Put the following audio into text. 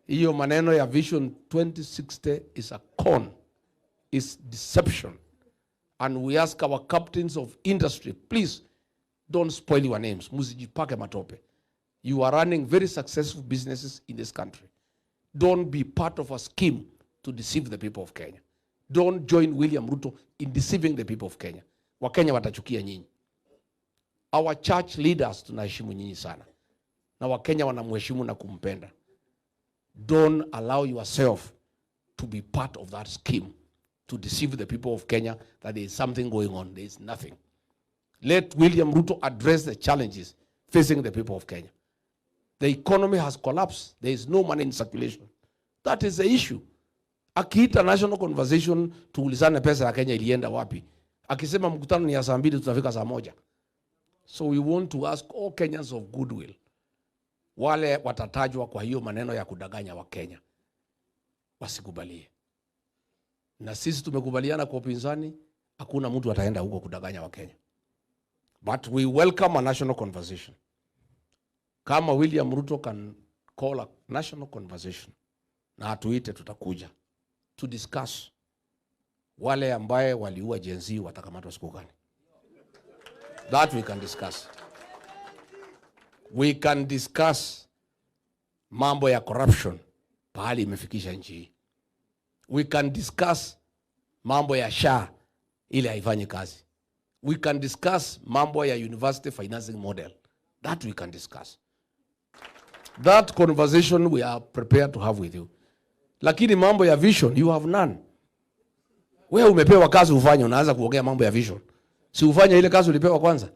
Hiyo maneno ya Vision 2060 is a con, is deception. And we ask our captains of industry, please don't spoil your names. Musijipake matope. You are running very successful businesses in this country. Don't be part of a scheme to deceive the people of Kenya. Don't join William Ruto in deceiving the people of Kenya. Wakenya watachukia nyinyi. Our church leaders tunaheshimu nyinyi sana. Na Wakenya wanamheshimu na kumpenda. Don't allow yourself to be part of that scheme to deceive the people of Kenya that there is something going on. There is nothing. Let William Ruto address the challenges facing the people of Kenya. The economy has collapsed. There is no money in circulation. That is the issue. Akiita national conversation, tuulizane pesa ya Kenya ilienda wapi. Akisema mkutano ni ya saa 2 tutafika saa 1. So we want to ask all Kenyans of goodwill, wale watatajwa kwa hiyo maneno ya kudanganya wa Kenya, wasikubalie. Na sisi tumekubaliana kwa upinzani, hakuna mtu ataenda huko kudanganya wa Kenya. But we welcome a national conversation. Kama William Ruto can call a national conversation, na atuite tutakuja to discuss wale ambaye waliua Gen Z watakamatwa siku gani. That we can discuss. We can discuss mambo ya corruption pahali imefikisha nchi. We can discuss mambo ya SHA ile haifanyi kazi. We can discuss mambo ya university financing model. That we can discuss. That conversation we are prepared to have with you. Lakini mambo ya vision, you have none. Wewe umepewa kazi ufanye, unaanza kuongea mambo ya vision. Si ufanye ile kazi ulipewa kwanza.